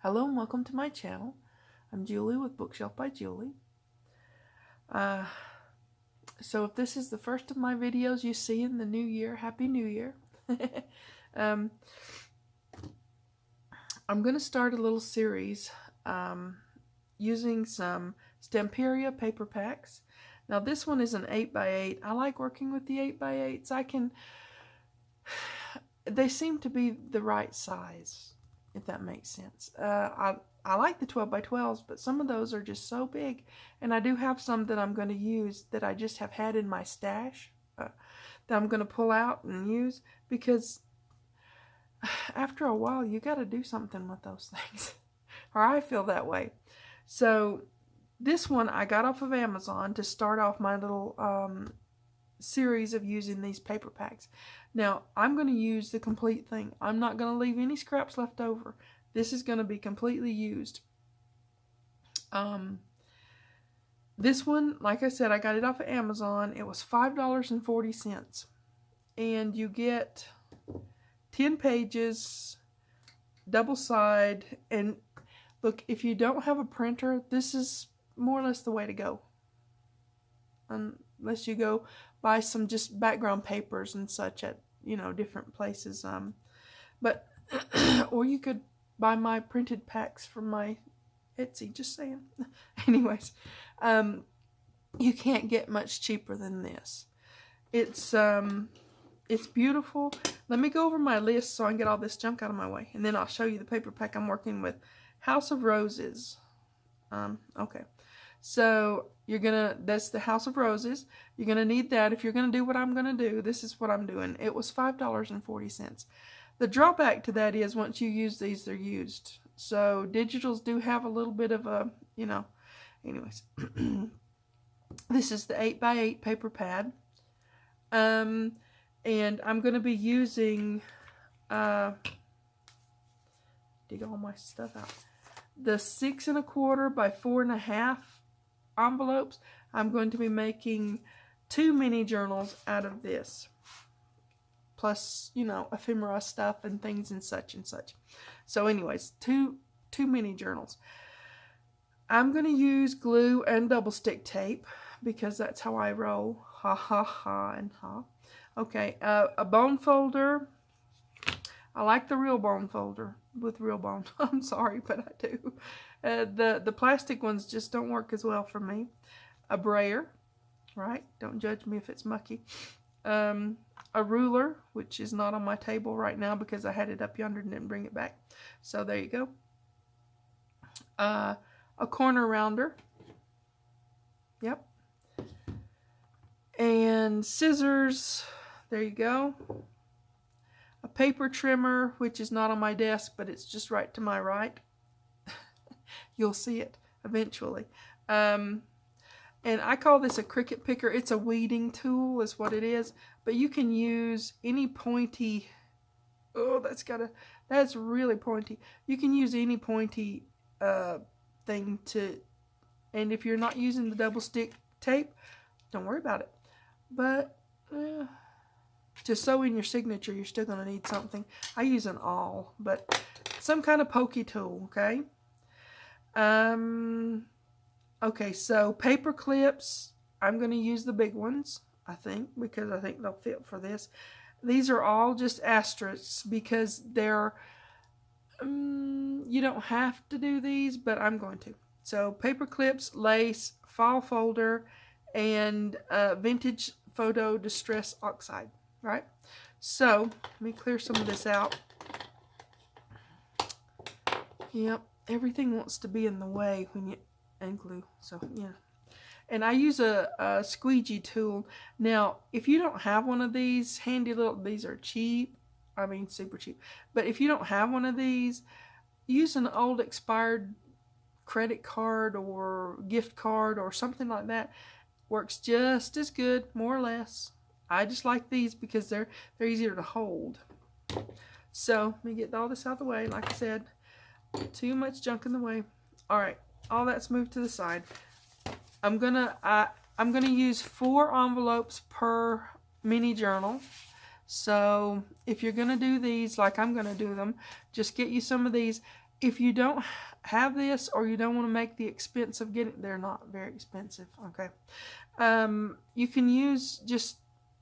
Hello and welcome to my channel. I'm Julie with Bookshelf by Julie. So if this is the first of my videos you see in the new year, Happy New Year. I'm going to start a little series using some Stamperia paper packs. Now this one is an 8x8. I like working with the 8x8s. They seem to be the right size, if that makes sense. I like the 12x12s, but some of those are just so big. And I do have some that I'm going to use that I just have had in my stash that I'm going to pull out and use, because after a while you got to do something with those things. Or I feel that way. So this one I got off of Amazon to start off my little series of using these paper packs. Now I'm going to use the complete thing. I'm not going to leave any scraps left over. This is going to be completely used. This one, like I said, I got it off of Amazon. It was $5.40. And you get 10 pages, double side. And look, if you don't have a printer, this is more or less the way to go. Unless you go buy some just background papers and such at, different places. But, or you could buy my printed packs from my Etsy, just saying. Anyways, you can't get much cheaper than this. It's beautiful. Let me go over my list so I can get all this junk out of my way, and then I'll show you the paper pack I'm working with. House of Roses. Okay. So that's the House of Roses. You're gonna need that if you're gonna do what I'm gonna do. This is what I'm doing. It was $5.40. The drawback to that is once you use these, they're used. So digitals do have a little bit of a, anyways. This is the 8x8 paper pad. And I'm going to be using, dig all my stuff out. The 6 1/4 by 4 1/2 envelopes. I'm going to be making 2 mini journals out of this. Plus, ephemera stuff and things and such and such. So anyways, two mini journals. I'm going to use glue and double stick tape because that's how I roll. Ha ha ha and ha. Okay, a bone folder. I like the real bone folder with real bone. I'm sorry, but I do. The plastic ones just don't work as well for me. A brayer, right? Don't judge me if it's mucky. A ruler, which is not on my table right now because I had it up yonder and didn't bring it back. So there you go. A corner rounder. Yep. And scissors. There you go. A paper trimmer, which is not on my desk, but it's just right to my right. You'll see it eventually. And I call this a cricket picker. It's a weeding tool is what it is. But you can use any pointy... Oh, that's really pointy. You can use any pointy thing to... And if you're not using the double stick tape, don't worry about it. But to sew in your signature, you're still going to need something. I use an awl, but some kind of pokey tool, okay? Okay, so paper clips, I'm going to use the big ones, I think, because I think they'll fit for this. These are all just asterisks because they're, you don't have to do these, but I'm going to. So paper clips, lace, file folder, and vintage photo distress oxide, right? So let me clear some of this out. Yep, everything wants to be in the way when you... and glue, so yeah. And I use a squeegee tool. Now, if you don't have one of these handy little, these are cheap, I mean super cheap, but if you don't have one of these, use an old expired credit card or gift card or something like that. Works just as good, more or less. I just like these because they're easier to hold. So let me get all this out of the way. Like I said, too much junk in the way. All right. All that's moved to the side. I'm gonna use 4 envelopes per mini journal. So if you're gonna do these like I'm gonna do them, just get you some of these. if you don't have this, or you don't want to make the expense of getting, they're not very expensive, okay. You can use just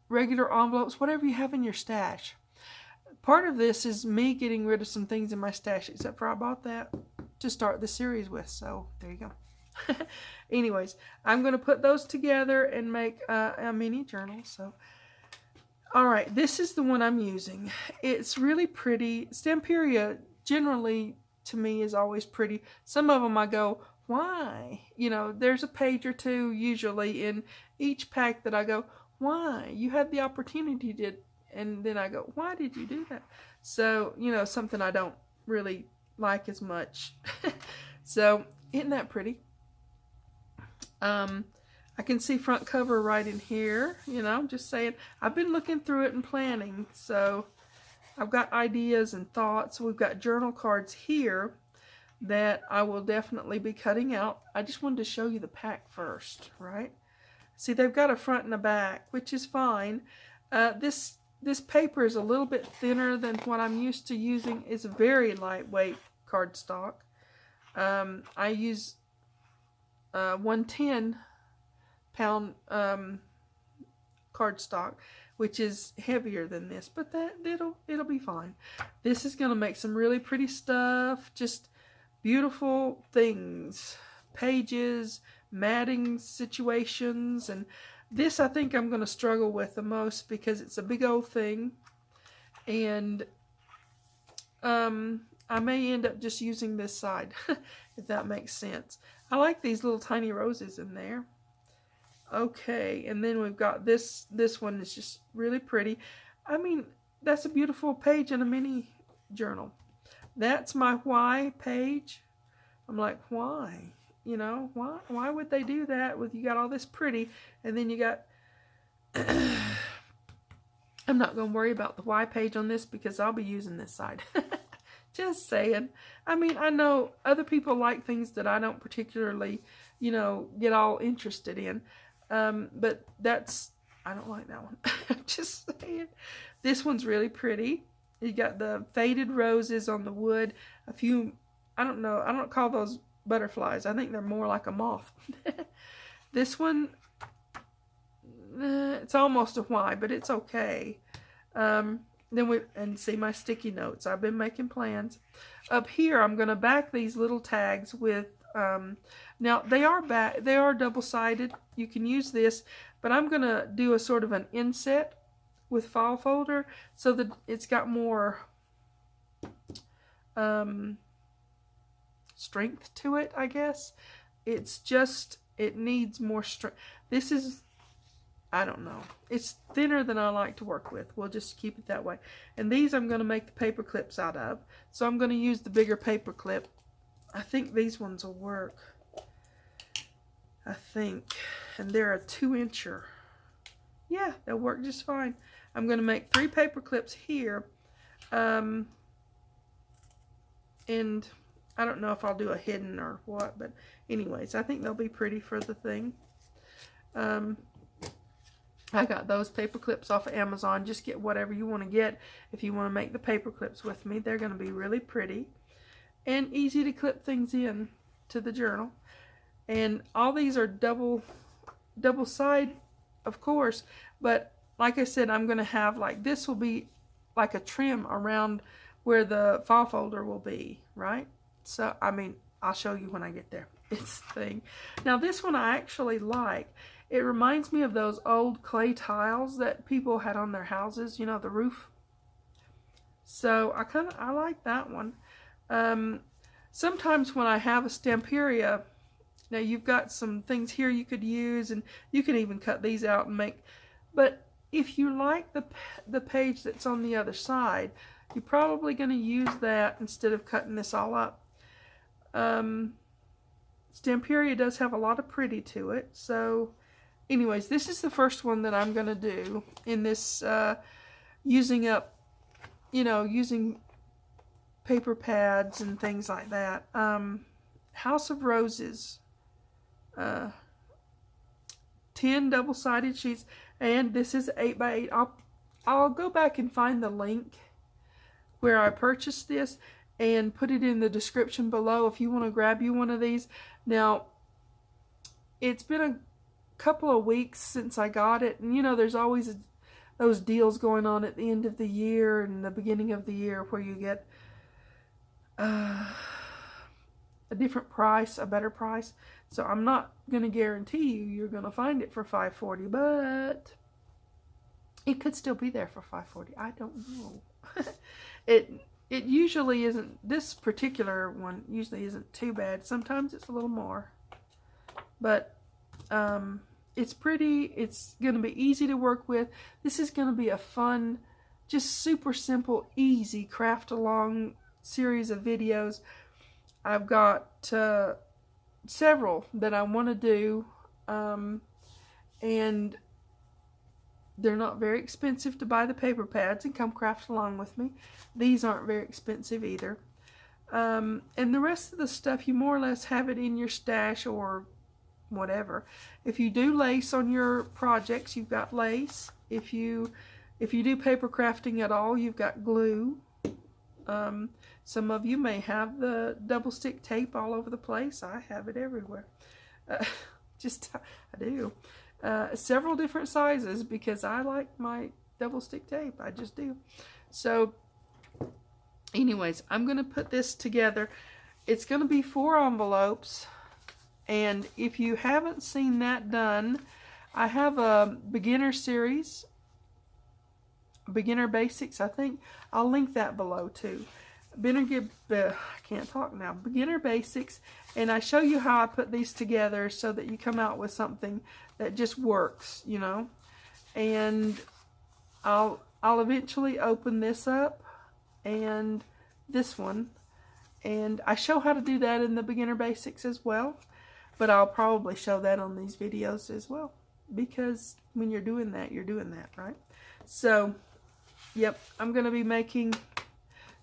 regular envelopes, whatever you have in your stash. Part of this is me getting rid of some things in my stash, except for I bought that to start the series with, so there you go. Anyways, I'm going to put those together and make a mini journal. So, alright, this is the one I'm using. It's really pretty. Stamperia generally to me is always pretty. Some of them I go, why? You know, there's a page or two usually in each pack that I go, why? You had the opportunity to, and then I go, why did you do that? So, you know, something I don't really like as much. So, isn't that pretty? I can see front cover right in here, you know, just saying. I've been looking through it and planning, so I've got ideas and thoughts. We've got journal cards here that I will definitely be cutting out. I just wanted to show you the pack first, right? See, they've got a front and a back, which is fine. This paper is a little bit thinner than what I'm used to using. It's very lightweight cardstock. I use 110-pound cardstock, which is heavier than this, but it'll be fine. This is going to make some really pretty stuff, just beautiful things, pages, matting situations, and this I think I'm going to struggle with the most because it's a big old thing, and I may end up just using this side, if that makes sense. I like these little tiny roses in there. Okay, and then we've got this one is just really pretty. I mean, that's a beautiful page in a mini journal. That's my why page. I'm like, why? You know, why would they do that with, you got all this pretty, and then you got I'm not going to worry about the why page on this because I'll be using this side. Just saying. I mean, I know other people like things that I don't particularly, you know, get all interested in. But I don't like that one. Just saying. This one's really pretty. You got the faded roses on the wood. A few, I don't know, I don't call those butterflies. I think they're more like a moth. This one, it's almost a why, but it's okay. Then see my sticky notes. I've been making plans. Up here, I'm going to back these little tags with, now they are double-sided. You can use this, but I'm going to do a sort of an inset with file folder so that it's got more strength to it, I guess. It needs more strength. This is, I don't know. It's thinner than I like to work with. We'll just keep it that way. And these I'm going to make the paper clips out of. So I'm going to use the bigger paper clip. I think these ones will work. I think. And they're a 2-incher. Yeah, they'll work just fine. I'm going to make 3 paper clips here. And I don't know if I'll do a hidden or what. But anyways, I think they'll be pretty for the thing. I got those paper clips off of Amazon. Just get whatever you want to get if you want to make the paper clips with me. They're going to be really pretty and easy to clip things in to the journal. And all these are double side, of course, but like I said, I'm going to have, like, this will be like a trim around where the file folder will be, right? So, I mean, I'll show you when I get there. It's the thing. Now, this one I actually like. It reminds me of those old clay tiles that people had on their houses, you know, the roof. So I like that one. Sometimes when I have a Stamperia, now you've got some things here you could use, and you can even cut these out and make, but if you like the page that's on the other side, you're probably going to use that instead of cutting this all up. Stamperia does have a lot of pretty to it, so anyways, this is the first one that I'm going to do in this, using paper pads and things like that. House of Roses. 10 double-sided sheets, and this is 8x8. I'll go back and find the link where I purchased this. and put it in the description below if you want to grab you one of these. Now, it's been a couple of weeks since I got it, and you know, there's always those deals going on at the end of the year and the beginning of the year where you get a different price, a better price. So I'm not going to guarantee you're going to find it for $5.40, but it could still be there for $5.40. I don't know. It usually isn't. This particular one usually isn't too bad. Sometimes it's a little more, but it's pretty. It's going to be easy to work with. This is going to be a fun, just super simple, easy craft along series of videos. I've got several that I want to do, and they're not very expensive to buy the paper pads and come craft along with me. These aren't very expensive either. And the rest of the stuff, you more or less have it in your stash or whatever. If you do lace on your projects, you've got lace. If you do paper crafting at all, you've got glue. Some of you may have the double stick tape all over the place. I have it everywhere. I do. Several different sizes because I like my double stick tape. I just do. So anyways, I'm going to put this together. It's going to be 4 envelopes. And if you haven't seen that done, I have a beginner series, beginner basics, I think. I'll link that below too. I can't talk now. Beginner basics, and I show you how I put these together so that you come out with something that just works, you know. And I'll eventually open this up and this one, and I show how to do that in the beginner basics as well. But I'll probably show that on these videos as well, because when you're doing that, right? So, yep, I'm going to be making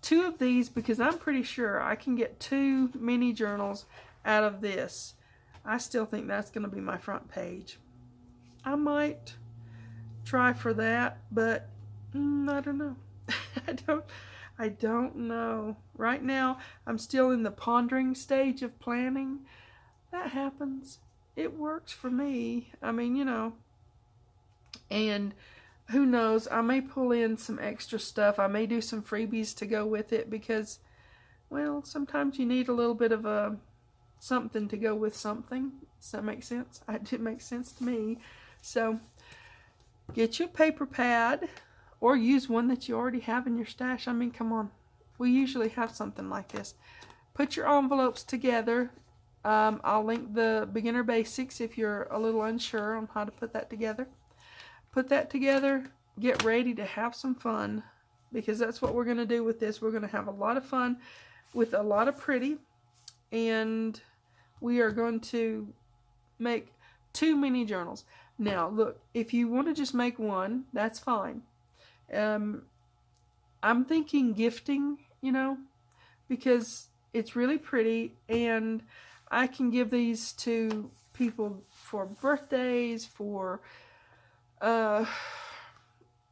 2 of these because I'm pretty sure I can get 2 mini journals out of this. I still think that's going to be my front page. I might try for that, but I don't know. I don't know. Right now, I'm still in the pondering stage of planning. That happens. It works for me. I mean, you know, and who knows, I may pull in some extra stuff. I may do some freebies to go with it because, well, sometimes you need a little bit of a something to go with something. Does that make sense? It makes sense to me. So get you a paper pad or use one that you already have in your stash. I mean, come on. We usually have something like this. Put your envelopes together. I'll link the beginner basics if you're a little unsure on how to put that together. Put that together, get ready to have some fun, because that's what we're going to do with this. We're going to have a lot of fun with a lot of pretty, and we are going to make 2 mini journals. Now, look, if you want to just make one, that's fine. I'm thinking gifting, you know, because it's really pretty, and I can give these to people for birthdays, for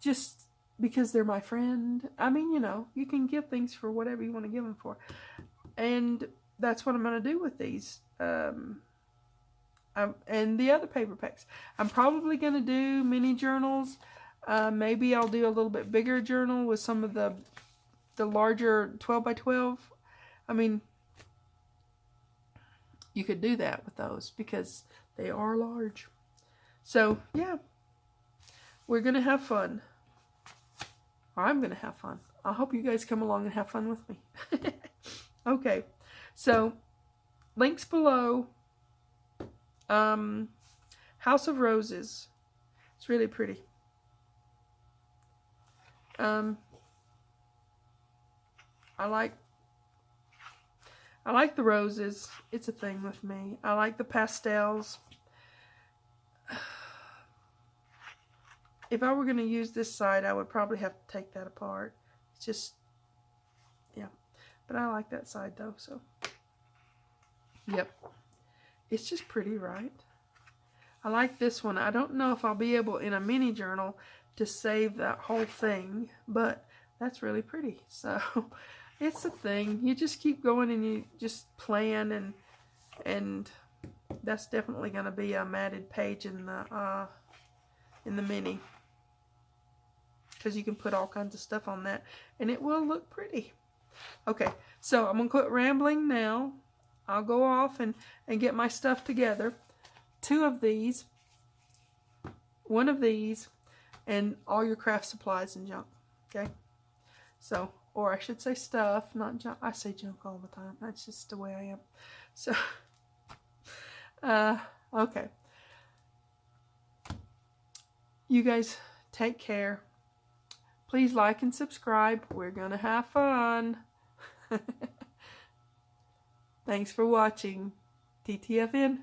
just because they're my friend. I mean, you know, you can give things for whatever you want to give them for. And that's what I'm going to do with these. And the other paper packs. I'm probably going to do mini journals. Maybe I'll do a little bit bigger journal with some of the larger 12 by 12. I mean, you could do that with those because they are large. So, yeah. We're going to have fun. Or I'm going to have fun. I hope you guys come along and have fun with me. Okay. So, links below. House of Roses. It's really pretty. I like the roses. It's a thing with me. I like the pastels. If I were going to use this side, I would probably have to take that apart. It's just, yeah. But I like that side though, so. Yep. It's just pretty, right? I like this one. I don't know if I'll be able, in a mini journal, to save that whole thing, but that's really pretty. So, It's a thing. You just keep going and you just plan, and that's definitely going to be a matted page in the mini, because you can put all kinds of stuff on that and it will look pretty. Okay, so I'm going to quit rambling now. I'll go off and get my stuff together. 2 of these, 1 of these, and all your craft supplies and junk. Okay, so, or I should say stuff, not junk. I say junk all the time. That's just the way I am. So, okay. You guys take care. Please like and subscribe. We're gonna have fun. Thanks for watching. TTFN.